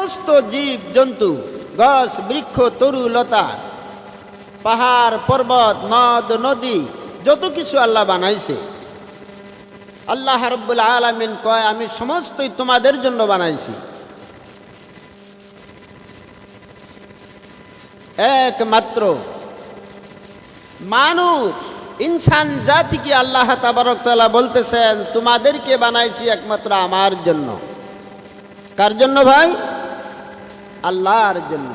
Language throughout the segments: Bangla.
সমস্ত জীব জন্তু, গাছ বৃক্ষ, তরু লতা, পাহাড় পর্বত, নদ নদী, যত কিছু আল্লাহ বানাইছে, আল্লাহ রাব্বুল আলামিন কয় আমি সমস্তই তোমাদের জন্য বানাইছি। একমাত্র মানুষ ইনসান জাতিকে আল্লাহ তাবারক তাআলা বলতেছেন তোমাদেরকে বানাইছি একমাত্র আমার জন্য। কার জন্য ভাই? আল্লাহর জন্য।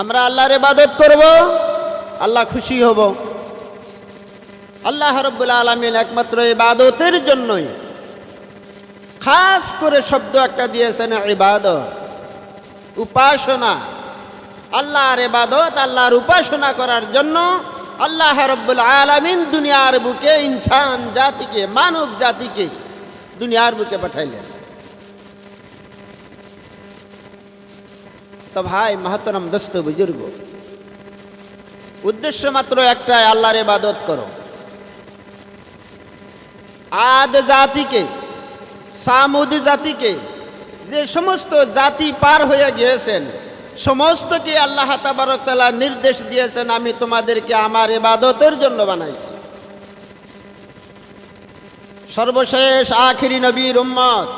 আমরা আল্লাহর ইবাদত করব, আল্লাহ খুশি হব। আল্লাহ রাব্বুল আলামিন একমাত্র ইবাদতের জন্যই খাস করে শব্দ একটা দিয়েছেন, ইবাদত, উপাসনা। আল্লাহর ইবাদত, আল্লাহর উপাসনা করার জন্য আল্লাহ রাব্বুল আলামিন দুনিয়ার বুকে ইনসান জাতিকে, মানব জাতিকে দুনিয়ার বুকে পাঠাইলেন। তো ভাই মহতরম দোস্ত বুজুর্গ, উদ্দেশ্য মাত্র একটাই, আল্লাহর ইবাদত করো। আদ জাতিকে, সামুদ জাতিকে, যে সমস্ত জাতি পার হয়ে গিয়েছেন সমস্তকে আল্লাহ তাবারক তাআলা নির্দেশ দিয়েছেন আমি তোমাদেরকে আমার ইবাদতের জন্য বানাইছি। সর্বশেষ আখিরি নবীর উম্মত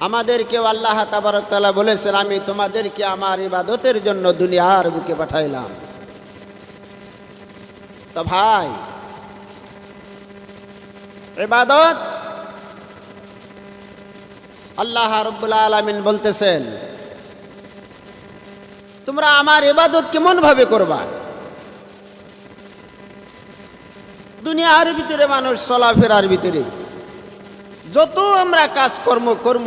আমাদেরকেও আল্লাহ তাবারক তাআলা বলেছেন আমি তোমাদেরকে আমার ইবাদতের জন্য দুনিয়ার বুকে পাঠাইলাম। তো ভাই ইবাদত, আল্লাহ রাব্বুল আলামিন বলতেছেন তোমরা আমার ইবাদত কেমন ভাবে করবা? দুনিয়ার ভিতরে মানুষ চলাফেরার ভিতরে যত আমরা কাজকর্ম করব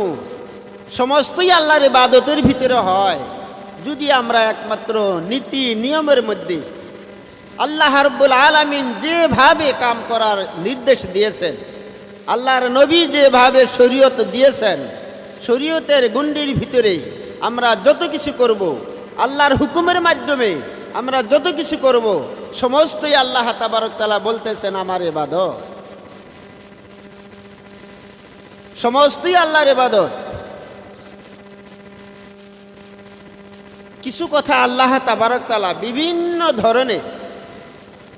সমস্তই আল্লাহর ইবাদতের ভিতরে হয় যদি আমরা একমাত্র নীতি নিয়মের মধ্যে আল্লাহ রাব্বুল আলামিন যেভাবে কাম করার নির্দেশ দিয়েছেন, আল্লাহর নবী যেভাবে শরীয়ত দিয়েছেন, শরীয়তের গণ্ডির ভিতরে আমরা যত কিছু করব, আল্লাহর হুকুমের মাধ্যমে আমরা যত কিছু করব সমস্তই আল্লাহ তাবারক তাআলা বলতেছেন আমার ইবাদত, সমস্তই আল্লাহর ইবাদত। কিছু কথা আল্লাহ তাবারক তাআলা বিভিন্ন ধরনের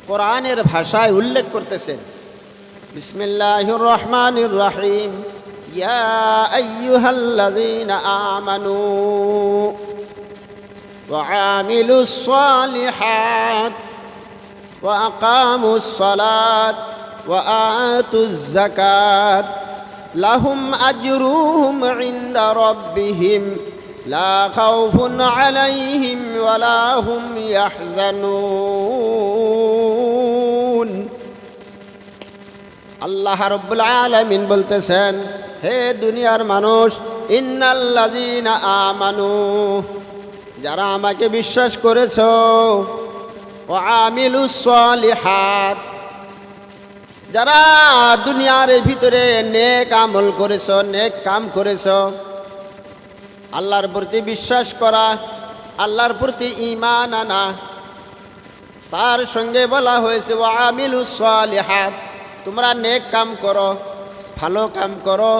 কোরআনের ভাষায় উল্লেখ করতেছেন। বিসমিল্লাহির রহমানির রহিম, ইয়া আইয়ুহাল্লাযীনা আমানু ওয়া আমিলুস সালিহাত ওয়া আকামুস সালাত ওয়া আতুজ যাকাত লাহুম আজরুহুম ইনদা রাব্বিহিম লা খাউফুন আলাইহিম ওয়া লা হুম ইয়াহজানুন। আল্লাহ রাব্বুল আলামিন বলতেছেন হে দুনিয়ার মানুষ, ইন্নাল্লাযীনা আমানু, যারা আমাকে বিশ্বাস করেছো, ওয়া আমিলুস সালিহাত, যারা দুনিয়ার ভিতরে নেক আমল করেছো, নেক কাম করেছো, আল্লাহর প্রতি বিশ্বাস করা, আল্লাহর প্রতি ঈমান আনা, তার সঙ্গে বলা হয়েছে ওয়া আমিলুস সালিহাত, তোমরা নেক কাম করো, ভালো কাম করো,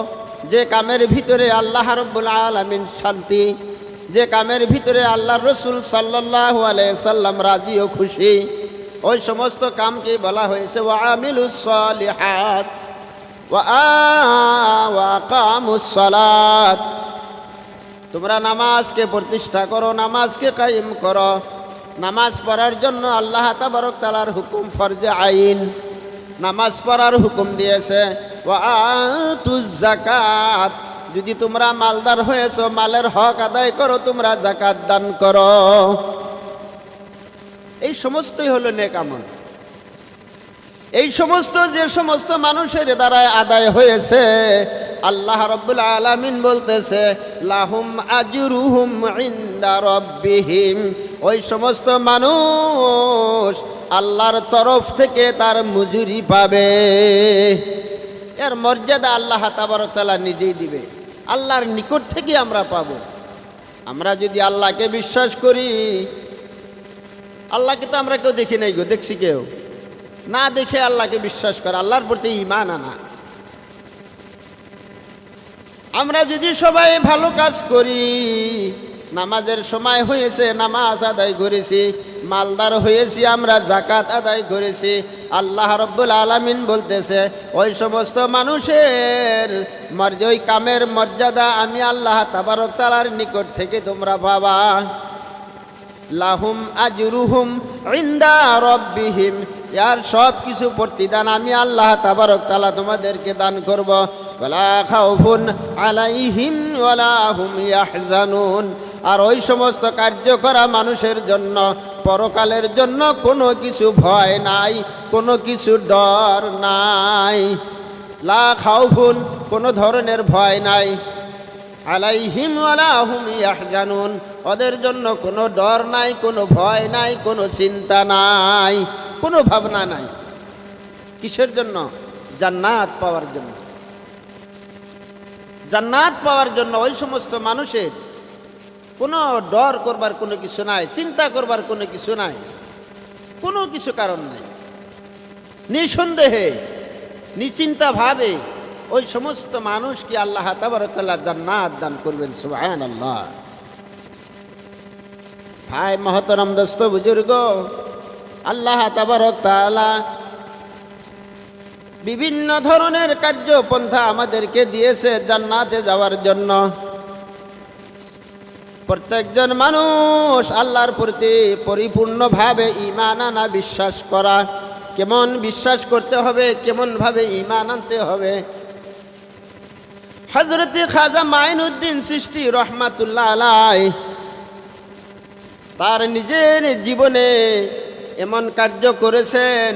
যে কামের ভিতরে আল্লাহ রাব্বুল আলামিন শান্তি, যে কামের ভিতরে আল্লাহর রাসূল সাল্লাল্লাহু আলাইহি সাল্লাম রাজি ও খুশি, ওই সমস্ত কামকে বলা হয়েছে ওয়া আমিলুস সালিহাত ওয়া আকামুস সালাত, তোমরা নামাজকে প্রতিষ্ঠা করো, নামাজকে কায়েম করো। নামাজ পড়ার জন্য আল্লাহ তাবারক তাআলার হুকুম ফরজে আইন, নামাজ পড়ার হুকুম দিয়েছে। ওয়া আতুজ যাকাত, যদি তোমরা মালদার হয়েছো মালের হক আদায় করো, তোমরা যাকাত দান করো। এই সমস্তই হলো নেক আমল। এই সমস্ত যে সমস্ত মানুষের দ্বারা আদায় হয়েছে আল্লাহ রাব্বুল আলামিন বলতেছে লাহুম আজরুহুম ইনদা রাব্বিহিম, ওই সমস্ত মানুষ আল্লাহর তরফ থেকে তার মজুরি পাবে। এর মর্যাদা আল্লাহ তাবারক তাআলা নিজেই দিবে, আল্লাহর নিকট থেকে আমরা পাব। আমরা যদি আল্লাহকে বিশ্বাস করি, আল্লাহকে তো আমরা কেউ দেখি নাই গো, দেখছি কেউ না, দেখে আল্লাহকে বিশ্বাস করে, আল্লাহর প্রতি ঈমান আনা। আমরা যদি সবাই ভালো কাজ করি, নামাজের সময় হয়েছে নামাজ আদায় করেছি, মালদার হয়েছি আমরা যাকাত আদায় করেছি, আল্লাহ রাব্বুল আলামিন বলতেছে ওই সমস্ত মানুষের ওই কামের মর্যাদা আমি আল্লাহ তাবারক তাআলার নিকট থেকে তোমরা পাবা। লাহুম আজরুহুম ইনদা রাব্বিহিম, ইয়ার সব কিছু প্রতিদান আমি আল্লাহ তাবারক তাআলা তোমাদেরকে দান করব। ওয়ালা খাউফুন আলাইহিম ওয়ালা হুম ইয়াহজানুন, আর ওই সমস্ত কার্য করা মানুষের জন্য পরকালের জন্য কোনো কিছু ভয় নাই, কোনো কিছু ডর নাই। লা খাউফুন, কোনো ধরনের ভয় নাই, আলাইহিম ওয়ালা হুম ইয়াহজানুন, ওদের জন্য কোনো ডর নাই, কোনো ভয় নাই, কোনো চিন্তা নাই, কোনো ভাবনা নাই। কিসের জন্য? জান্নাত পাওয়ার জন্য। জান্নাত পাওয়ার জন্য ওই সমস্ত মানুষের কোনো ডর করবার কোনো কিছু নাই, চিন্তা করবার কোনো কিছু নাই, কোনো কিছু কারণ নাই। নিঃসন্দেহে নিশ্চিন্তা ভাবে ওই সমস্ত মানুষকে আল্লাহ তাবারক তাআলা জান্নাত দান করবেন। সুবহানাল্লাহ। ভাই মহতরম দোস্ত বুজুর্গ, আল্লাহ তাবারক তাআলা বিভিন্ন ধরনের কার্যপন্থা আমাদেরকে দিয়েছে জান্নাতে যাওয়ার জন্য। প্রত্যেকজন মানুষ আল্লাহর প্রতি পরিপূর্ণভাবে ঈমান আনা, বিশ্বাস করা। কেমন বিশ্বাস করতে হবে, কেমনভাবে ঈমান আনতে হবে? হযরত খাজা মাইনুদ্দিন চিশতি রহমাতুল্লাহ আলাইহি তার নিজের জীবনে এমন কার্য করেছেন,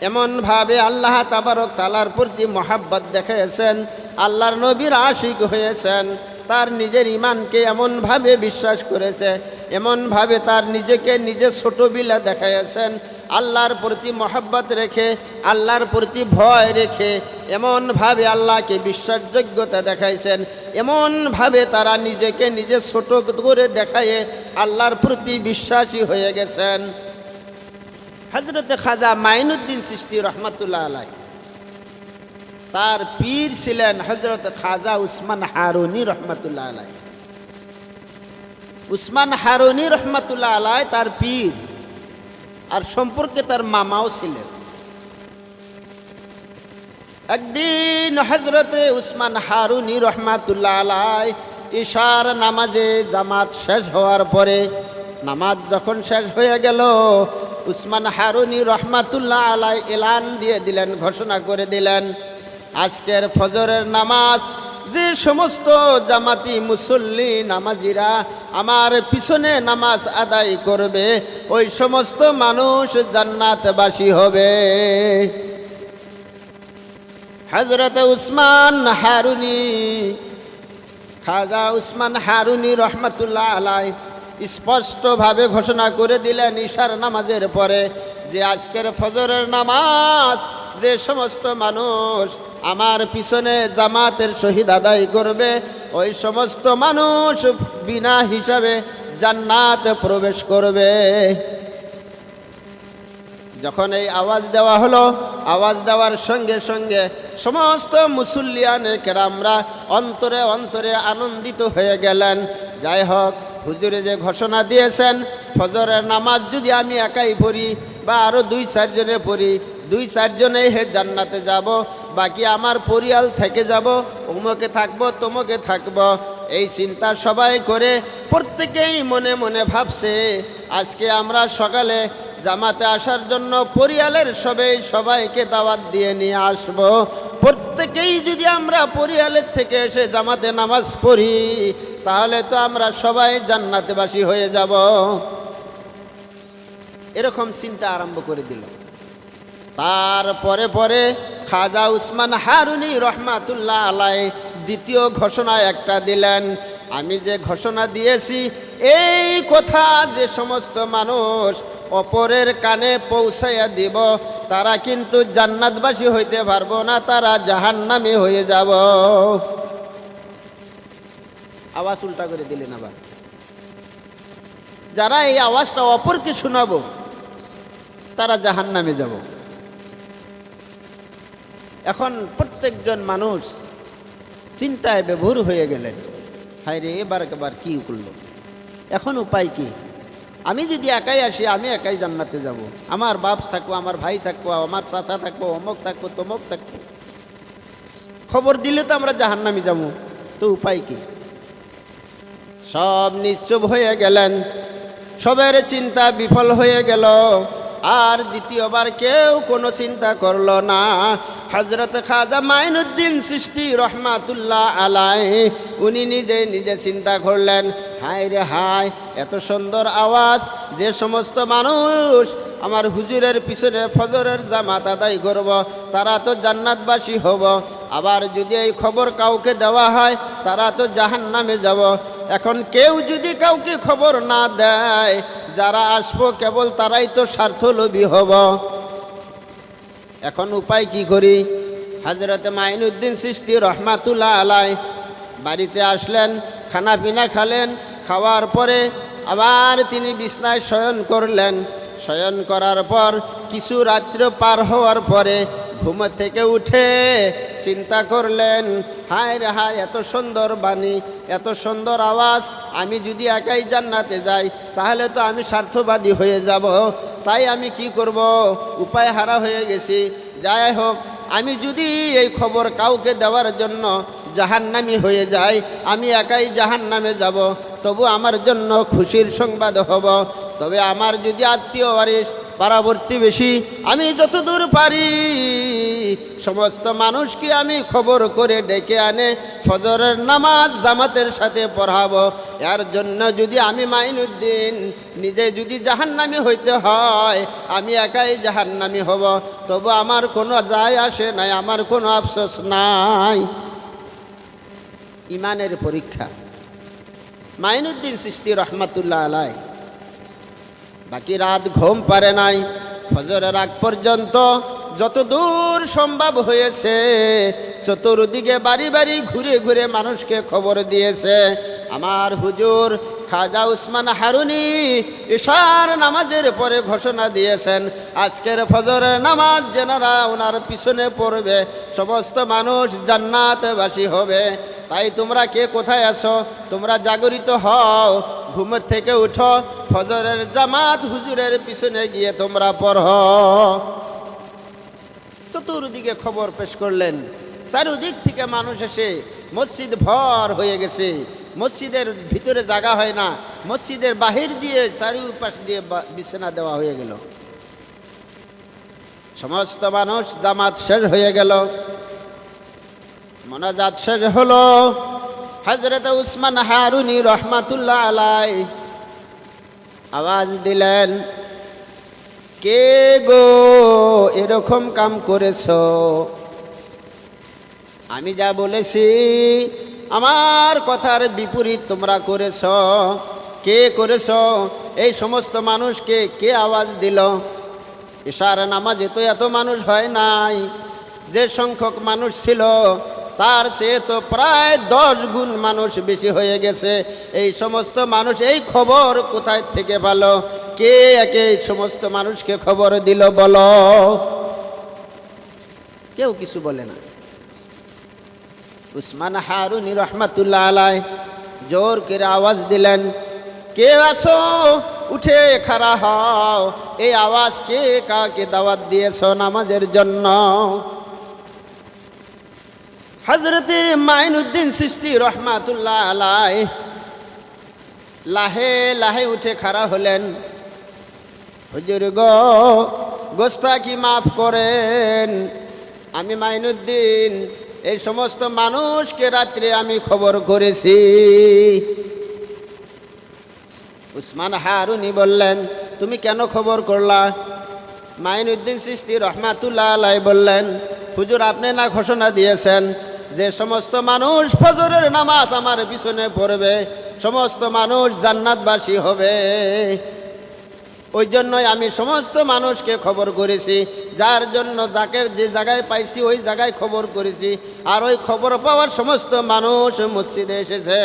এমনভাবে আল্লাহ তাবারক তাআলার প্রতি মহাব্বত দেখিয়েছেন, আল্লাহর নবীর আশিক হয়েছেন, তার নিজের ঈমানকে এমনভাবে বিশ্বাস করেছে, এমনভাবে তার নিজেকে নিজে ছোট বিলা দেখাইয়াছেন, আল্লাহর প্রতি মহাব্বত রেখে, আল্লাহর প্রতি ভয় রেখে এমনভাবে আল্লাহকে বিশ্বাসযোগ্যতা দেখাইছেন, এমনভাবে তারা নিজেকে নিজে ছোট করে দেখায়ে আল্লাহর প্রতি বিশ্বাসী হয়ে গেছেন। হযরত খাজা মাইনুদ্দিন চিশতি রহমাতুল্লাহ আলাইহি তার পীর ছিলেন হযরত খাজা উসমান হারুনি রহমাতুল্লাহ আলাইহি। উসমান হারুনি রহমাতুল্লাহ আলাইহি তার পীর, আর সম্পর্কে তার মামাও ছিলেন। একদিন হযরত উসমান হারুনি রহমাতুল্লাহ আলাইহি ইশার নামাজে জামাত শেষ হওয়ার পরে, নামাজ যখন শেষ হয়ে গেল, উসমান হারুনি রহমাতুল্লাহ আলাইহি এলান দিয়ে দিলেন, ঘোষণা করে দিলেন, আজকের ফজরের নামাজ যে সমস্ত জামাতি মুসল্লি নামাজিরা আমার পিছনে নামাজ আদায় করবে, ওই সমস্ত মানুষ জান্নাতবাসী হবে। হযরত উসমান হারুনি, খাজা উসমান হারুনি রহমাতুল্লাহ আলাইহি স্পষ্টভাবে ঘোষণা করে দিলেন ইশার নামাজের পরে যে আজকের ফজরের নামাজ যে সমস্ত মানুষ আমার পিছনে জামাতের সহিত আদায় করবে, ওই সমস্ত মানুষ বিনা হিসাবে জান্নাতে প্রবেশ করবে। যখন এই আওয়াজ দেওয়া হলো, আওয়াজ দেওয়ার সঙ্গে সঙ্গে সমস্ত মুসল্লিয়ানে কেরামরা অন্তরে অন্তরে আনন্দিত হয়ে গেলেন। যাই হোক, হুজুরে যে ঘোষণা দিয়েছেন ফজরের নামাজ যদি আমি একাই পড়ি বা আরও 2-4 জনে পড়ি, 2-4 জনেই জান্নাতে যাব, বাকি আমার পরিয়াল থেকে যাব, অমুকে থাকবো তমুকে থাকবো, এই চিন্তা সবাই করে প্রত্যেকেই মনে মনে ভাবছে আজকে আমরা সকালে জামাতে আসার জন্য পরিয়ালের সবাইকে দাওয়াত দিয়ে নিয়ে আসব। প্রত্যেকেই যদি আমরা পরিয়ালের থেকে এসে জামাতে নামাজ পড়ি, তাহলে তো আমরা সবাই জান্নাতবাসী হয়ে যাব। এরকম চিন্তা আরম্ভ করে দিল। তারপরে পরে খাজা উসমান হারুনি রহমাতুল্লাহ আলাইহি দ্বিতীয় ঘোষণা একটা দিলেন, আমি যে ঘোষণা দিয়েছি এই কথা যে সমস্ত মানুষ অপরের কানে পৌঁছাইয়া দিব, তারা কিন্তু জান্নাতবাসী হইতে পারবো না, তারা জাহান্নামী হয়ে যাব। আওয়াজ উল্টা করে দিলেন আবার। যারা এই আওয়াজটা অপরকে শোনাবো তারা জাহান্নামে যাব। এখন প্রত্যেকজন মানুষ চিন্তায় বিভোর হয়ে গেলেন। হায় রে, এবার কি করলো, এখন উপায় কি? আমি যদি একাই আসি, আমি একাই জান্নাতে যাব। আমার বাপ থাকবো, আমার ভাই থাকবো, আমার চাচা থাকবো, অমুক থাকবো, তমুক থাকবো। খবর দিলে তো আমরা জাহান্নামে যাবো, তো উপায় কি? সব নিশ্চুপ হয়ে গেলেন, সবের চিন্তা বিফল হয়ে গেল। আর দ্বিতীয়বার কেউ কোনো চিন্তা করলো না। হযরত খাজা মাইনুদ্দিন চিশতি রহমাতুল্লাহ আলাইহি উনি নিজে নিজে চিন্তা করলেন, হায় রে হায়, এত সুন্দর আওয়াজ, যে সমস্ত মানুষ আমার হুজুরের পিছনে ফজরের জামাত আদায় করব, তারা তো জান্নাতবাসী হব। আবার যদি এই খবর কাউকে দেওয়া হয়, তারা তো জাহান্নামে যাব। এখন কেউ যদি কাউকে খবর না দেয়, যারা আসবো কেবল তারাই তো স্বার্থলোভী হব। এখন উপায় কি করি? হযরত মাইনুদ্দিন চিশতি রহমাতুল্লাহ আলাইহি বাড়িতে আসলেন, খানা পিনা খালেন, খাওয়ার পরে আবার তিনি বিছনায় শয়ন করলেন। শয়ন করার পর কিছু রাত্রি পার হওয়ার পরে ঘুম থেকে উঠে চিন্তা করলেন, হায় রে হায়, এত সুন্দর বাণী, এত সুন্দর আওয়াজ, আমি যদি একাই জান্নাতে যাই তাহলে তো আমি স্বার্থবাদী হয়ে যাব। তাই আমি কি করব? উপায় হারা হয়ে গেছি। যাই হোক, আমি যদি এই খবর কাউকে দেওয়ার জন্য জাহান্নামী হয়ে যাই, আমি একাই জাহান্নামে যাব, তবু আমার জন্য খুশির সংবাদ হব। তবে আমার যদি আত্মীয় ওয়ারিস, পাড়াবর্তী বেশি, আমি যতদূর পারি সমস্ত মানুষকে আমি খবর করে ডেকে আনে ফজরের নামাজ জামাতের সাথে পড়াবো। এর জন্য যদি আমি মাইনুদ্দিন নিজে যদি জাহান্নামী হইতে হয়, আমি একাই জাহান্নামী হব, তবু আমার কোনো যায় আসে নাই, আমার কোনো আফসোস নাই। ইমানের পরীক্ষা। মাইনুদ্দিন চিশতি রহমাতুল্লাহ আলাইহি বাকি রাত ঘুম পারে নাই। ফজরের আগ পর্যন্ত যত দূর সম্ভব হয়েছে চতুর্দিকে বাড়ি বাড়ি ঘুরে ঘুরে মানুষকে খবর দিয়েছে। আমার হুজুর খাজা উসমান হারুনি ইশার নামাজের পরে ঘোষণা দিয়েছেন, আজকের ফজরের নামাজ যেনারা ওনার পিছনে পড়বে সমস্ত মানুষ জান্নাতবাসী হবে। তাই তোমরা কে কোথায় আছো? তোমরা জাগরিত হও, ঘুম থেকে উঠো, ফজরের জামাত হুজুরের পিছনে গিয়ে তোমরা পড়ো। চতুর্দিকে খবর পেশ করলেন। চারিদিক থেকে মানুষ এসে মসজিদ ভর হয়ে গেছে। মসজিদের ভিতরে জায়গা হয় না, মসজিদের বাহির দিয়ে চারিপাশ দিয়ে বিছানা দেওয়া হয়ে গেল। সমস্ত মানুষ, জামাত শেষ হয়ে গেল, মোনাজাত শেষ হলো। হযরত উসমান হারুনি রহমাতুল্লাহ আলাইহি আওয়াজ দিলেন, কে গো এরকম কাম করেছো? আমি যা বলেছি আমার কথার বিপরীত তোমরা করেছ। কে করেছ? এই সমস্ত মানুষকে কে আওয়াজ দিল? ইশার নামাজে তো এত মানুষ হয় নাই, যে সংখ্যক মানুষ ছিল তার চেয়ে তো প্রায় 10 গুণ মানুষ বেশি হয়ে গেছে। এই সমস্ত মানুষ এই খবর কোথায় থেকে পেল? কে একে এই সমস্ত মানুষকে খবর দিল বলো? কেউ কিছু বলে না। উসমান হারুনি রহমাতুল্লাহ আলাইহি জোর করে আওয়াজ দিলেন, কে আছো? উঠে খাড়া হও। এই আওয়াজ কে কাকে দাওয়াত দিয়েছ নামাজের জন্য? হযরতে মাইনুদ্দিন চিশতি রহমাতুল্লাহ আলাইহি লাহে লাহে উঠে খাড়া হলেন। হুজুর গো, গোস্তাকি মাফ করেন, আমি মাইনুদ্দিন এই সমস্ত মানুষকে রাত্রে আমি খবর করেছি। উসমান হারুনি বললেন, তুমি কেন খবর করলা? মাইনুদ্দিন চিশতি রহমাতুল্লাহ আলাইহি বললেন, হুজুর আপনি না ঘোষণা দিয়েছেন যে সমস্ত মানুষ ফজরের নামাজ আমার পিছনে পড়বে সমস্ত মানুষ জান্নাতবাসী হবে। ওই জন্যই আমি সমস্ত মানুষকে খবর করেছি, যার জন্য যাকে যে জায়গায় পাইছি ওই জায়গায় খবর করেছি। আর ওই খবর পাওয়ার সমস্ত মানুষ মসজিদে এসেছে।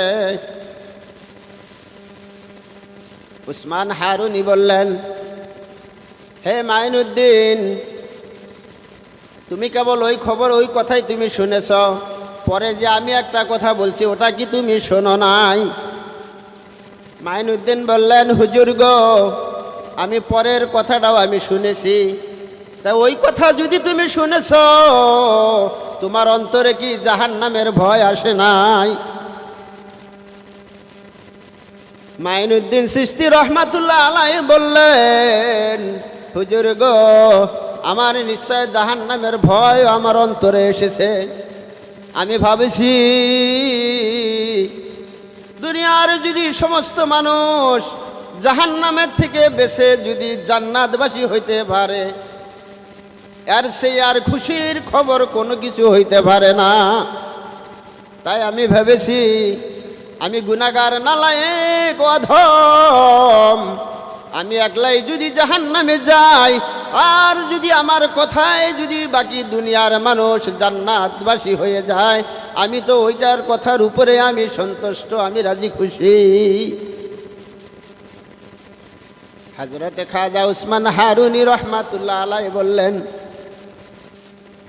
উসমান হারুনি বললেন, হে মাইনুদ্দিন, তুমি কেবল ওই খবর ওই কথাই তুমি শুনেছ, পরে যে আমি একটা কথা বলছি ওটা কি তুমি শোনো নাই? মাইনুদ্দিন বললেন, হুজুর গো, আমি পরের কথাটাও আমি শুনেছি। তা ওই কথা যদি তুমি শুনেছ, তোমার অন্তরে কি জাহান্নামের ভয় আসে নাই? মাইনুদ্দিন চিশতি রহমাতুল্লাহ আলাইহি বললেন, হুজুর গো, আমার নিশ্চয় জাহান্নামের ভয় আমার অন্তরে এসেছে। আমি ভাবেছি দুনিয়ার যদি সমস্ত মানুষ জাহান্নামের থেকে বেঁচে যদি জান্নাতবাসী হইতে পারে, আর সেই আর খুশির খবর কোনো কিছু হইতে পারে না। তাই আমি ভেবেছি আমি গুনাহগার, নালায়েক, অধম, আমি একলাই যদি জাহান্নামে যাই, আর যদি আমার কথায় যদি বাকি দুনিয়ার মানুষ জান্নাতবাসী হয়ে যায়, আমি তো ওইটার কথার উপরে আমি সন্তুষ্ট, আমি রাজি খুশি। হযরতে খাজা উসমান হারুনি রহমাতুল্লাহ আলাইহি বললেন,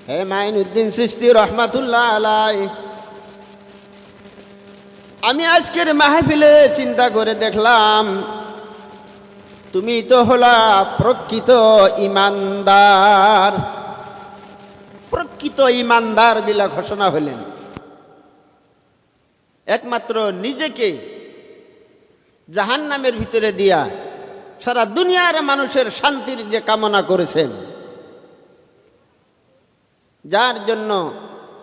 হে মাইনুদ্দিন চিশতি রহমাতুল্লাহ আলাইহি, আমি আজকের মাহফিলে চিন্তা করে দেখলাম তুমি তো হলা প্রকৃত ইমানদার। প্রকৃত ইমানদার বিলা ঘোষণা হলেন। একমাত্র নিজেকে জাহান্নামের ভিতরে দিয়া সারা দুনিয়ার মানুষের শান্তির যে কামনা করেছেন, যার জন্য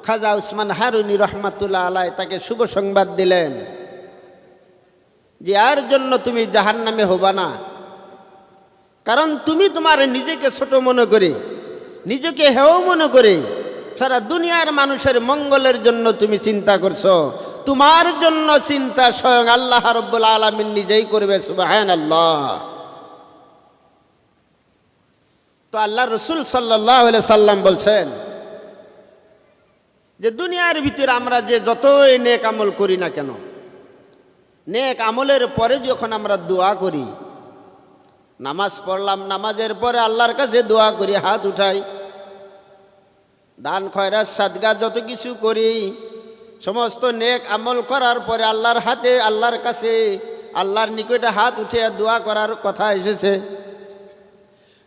খাজা উসমান হারুনি রহমাতুল্লাহ আলাইহি তাকে শুভ সংবাদ দিলেন যে আর জন্য তুমি জাহান্নামে হবা না। কারণ তুমি তোমার নিজেকে ছোট মনে করে, নিজেকে হেয় মনে করে সারা দুনিয়ার মানুষের মঙ্গলের জন্য তুমি চিন্তা করছো। তোমার জন্য চিন্তা স্বয়ং আল্লাহ রাব্বুল আলামিন নিজেই করবে। সুবহানাল্লাহ। তো আল্লাহ রসুল সাল্লাল্লাহু আলাইহি সাল্লাম বলছেন যে দুনিয়ার ভিতরে আমরা যে যতই নেক আমল করি না কেন, নেক আমলের পরে যখন আমরা দোয়া করি, নামাজ পড়লাম, নামাজের পরে আল্লাহর কাছে দোয়া করি, হাত উঠাই, দান খয়রাত সাদগা যত কিছু করি, সমস্ত নেক আমল করার পরে আল্লাহর হাতে, আল্লাহর কাছে, আল্লাহর নিকটে হাত উঠে দোয়া করার কথা এসেছে।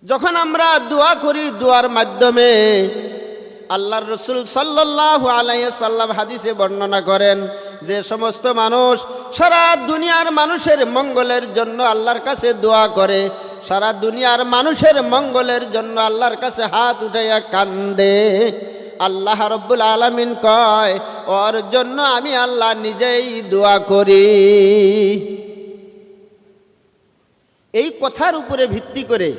যখন আমরা দোয়া করি, দোয়ার মাধ্যমে আল্লাহর রসুল সাল্লাল্লাহু আলাইহি সাল্লাম হাদিসে বর্ণনা করেন যে সমস্ত মানুষ সারা দুনিয়ার মানুষের মঙ্গলের জন্য আল্লাহর কাছে দোয়া করে, সারা দুনিয়ার মানুষের মঙ্গলের জন্য আল্লাহর কাছে হাত উঠাইয়া কান্দে, আল্লাহ রাব্বুল আলামিন কয় ওর জন্য আমি আল্লাহ নিজেই দোয়া করি। এই কথার উপরে ভিত্তি করে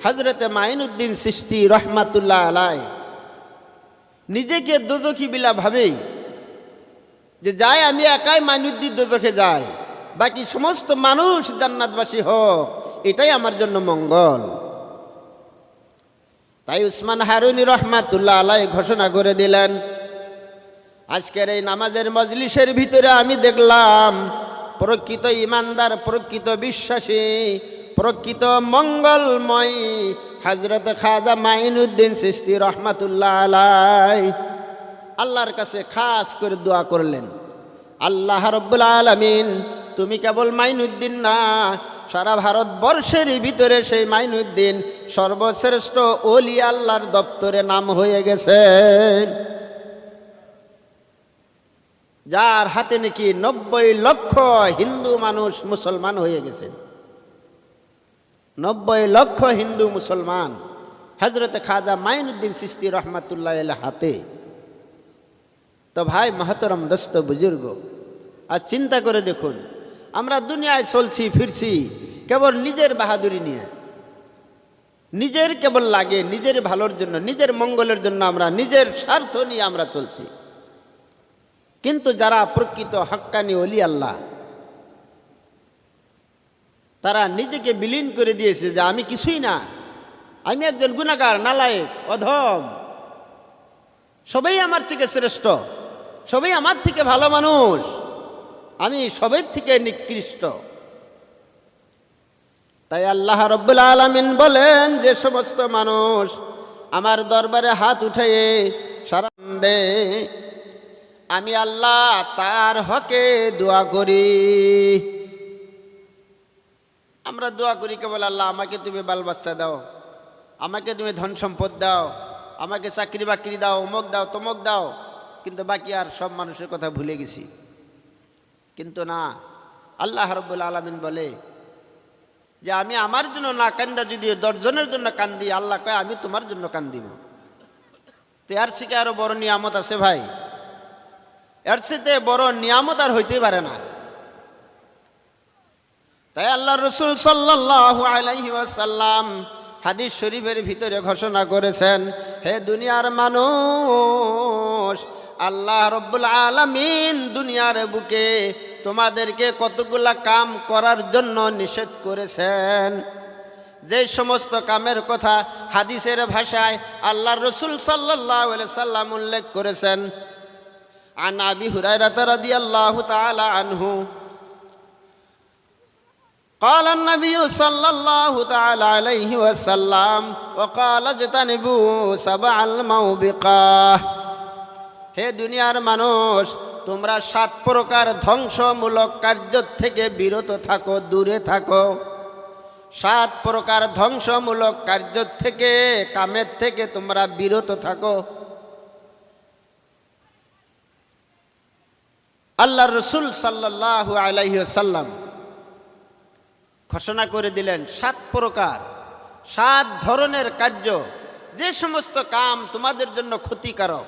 হযরতে মাইনুদ্দিন চিশতি রহমাতুল্লাহ আলাইহি নিজেকে দোজখী বিলা ভাবেই যে যাই আমি একাই মাইনুদ্দিন দোজখে যাই, বাকি সমস্ত মানুষ জান্নাতবাসী হোক, এটাই আমার জন্য মঙ্গল। তাই উসমান হারুনি রহমাতুল্লাহ আলাইহি ঘোষণা করে দিলেন, আজকের এই নামাজের মজলিসের ভিতরে আমি দেখলাম প্রকৃত ইমানদার, প্রকৃত বিশ্বাসী, প্রকৃত মঙ্গলময় হযরত খাজা মাইনুদ্দিন চিশতি রহমাতুল্লাহ আলাইহি আল্লাহর কাছে খাস করে দোয়া করলেন, আল্লাহ রাব্বুল আলামিন তুমি কেবল মাইনুদ্দিন না, সারা ভারতবর্ষের ভিতরে সেই মাইনুদ্দিন সর্বশ্রেষ্ঠ ওলি আল্লাহর দপ্তরে নাম হয়ে গেছেন, যার হাতে নাকি 90 লক্ষ হিন্দু মানুষ মুসলমান হয়ে গেছেন। 90 লক্ষ হিন্দু মুসলমান হযরতে খাজা মাইনুদ্দিন চিশতি রহমাতুল্লাহ আলাইহি হাতে। তো ভাই মহতরম দোস্ত বুজুর্গ, আজ চিন্তা করে দেখুন, আমরা দুনিয়ায় চলছি ফিরছি কেবল নিজের বাহাদুরি নিয়ে, নিজের কেবল লাগে, নিজের ভালোর জন্য, নিজের মঙ্গলের জন্য, আমরা নিজের স্বার্থ নিয়ে আমরা চলছি। কিন্তু যারা প্রকৃত হাক্কানি ওলি আল্লাহ, তারা নিজেকে বিলীন করে দিয়েছে যে আমি কিছুই না, আমি একজন গুনাহগার, নালায়েক, অধম, সবাই আমার থেকে শ্রেষ্ঠ, সবাই আমার থেকে ভালো মানুষ, আমি সবের থেকে নিকৃষ্ট। তাই আল্লাহ রাব্বুল আলামিন বলেন যে সমস্ত মানুষ আমার দরবারে হাত উঠিয়ে সারা দে, আমি আল্লাহ তার হকে দোয়া করি। আমরা দোয়া করি কেবল আল্লাহ আমাকে তুমি বাল বাচ্চা দাও, আমাকে তুমি ধন সম্পদ দাও, আমাকে চাকরি বাকরি দাও, অমুক দাও তমুক দাও, কিন্তু বাকি আর সব মানুষের কথা ভুলে গেছি। কিন্তু না, আল্লাহ রাব্বুল আলামিন বলে যে আমি আমার জন্য না কান্দা যদি 10 জনের জন্য কান্দি, আল্লাহ কয় আমি তোমার জন্য কান্দিব। তো এর থেকে আরো বড় নিয়ামত আছে ভাই, এর চেয়ে বড় নিয়ামত আর হইতেই পারে না। তাই আল্লাহ রসুল সাল্লাল্লাহু আলাইহি ওয়াসাল্লাম হাদিস শরীফের ভিতরে ঘোষণা করেছেন, হে দুনিয়ার মানুষ, আল্লাহ রব্বুল আলামিন দুনিয়ার বুকে তোমাদেরকে কতগুলা কাম করার জন্য নিষেধ করেছেন। যে সমস্ত কামের কথা হাদিসের ভাষায় আল্লাহ রসুল সাল্লাল্লাহু আলাইহি সাল্লাম উল্লেখ করেছেন। আন আবি হুরায়রা রাদিয়াল্লাহু তাআলা আনহু قال النبي صلى الله تعالى عليه وسلم وقال اجتنبوا سبع الموبقات। হে দুনিয়ার মানুষ, তোমরা 7 প্রকার ধ্বংসমূলক কার্য থেকে বিরত থাকো, দূরে থাকো। 7 প্রকার ধ্বংসমূলক কার্য থেকে, কামের থেকে তোমরা বিরত থাকো। আল্লাহ রসুল সাল্লাল্লাহু আলাইহি ওয়াসাল্লাম ঘোষণা করে দিলেন 7 প্রকার, 7 ধরনের কার্য, যে সমস্ত কাম তোমাদের জন্য ক্ষতিকারক,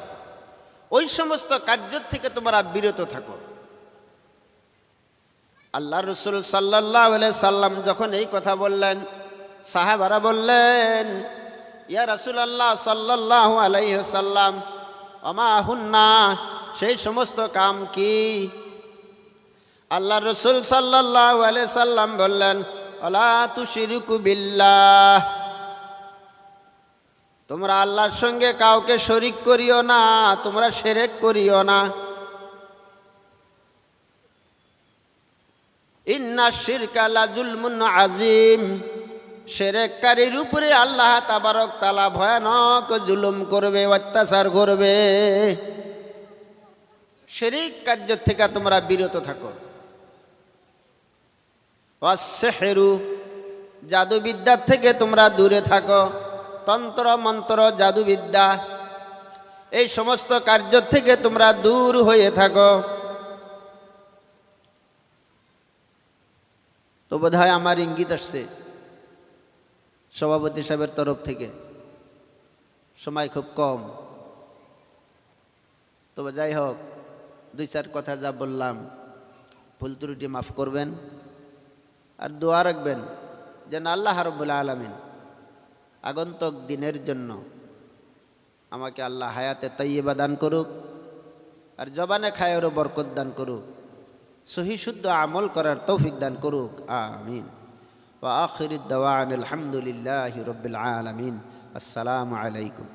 ওই সমস্ত কার্য থেকে তোমরা বিরত থাকো। আল্লাহ রসুল সাল্লাল্লাহু আলাইহি সাল্লাম যখন এই কথা বললেন, সাহাবারা বললেন, ইয়া রাসূলুল্লাহ সাল্লাল্লাহু আলাইহি ওয়াসাল্লাম, আমা হুন্না, সেই সমস্ত কাম কি? আল্লাহ রসুল সাল্লাল্লাহু আলাইহি সাল্লাম বললেন, আলা তুশরিকু বিল্লাহ, তোমরা আল্লাহর সঙ্গে কাউকে শরীক করিও না, তোমরা শিরক করিও না। ইন্না শিরকা লাযুলমুন আযীম, শিরককারীর উপরে আল্লাহ তাবারক তাআলা ভয়ানক জুলুম করবে, অত্যাচার করবে। শিরক কার্য থেকে তোমরা বিরত থাকো। ওয়াসসিহরু, জাদুবিদ্যা থেকে তোমরা দূরে থাকো। তন্ত্র মন্ত্র, জাদুবিদ্যা, এই সমস্ত কার্য থেকে তোমরা দূর হয়ে থাকো। তো বোধহয় আমার ইঙ্গিত আসছে সভাপতি সাহেবের তরফ থেকে, সময় খুব কম। তবে যাই হোক, 2-4 কথা যা বললাম ভুল ত্রুটি মাফ করবেন, আর দোয়া রাখবেন যেন আল্লাহ রাব্বুল আলামিন আগন্তুক দিনের জন্য আমাকে আল্লাহ হায়াতে তাইয়্যিবা দান করুক, আর জবানে খায়েরও বরকত দান করুক, সহি শুদ্ধ আমল করার তৌফিক দান করুক, আমিন। ওয়া আখিরুদ দাওয়ানা আলহামদুলিল্লাহি রাব্বিল আলামিন। আসসালামু আলাইকুম।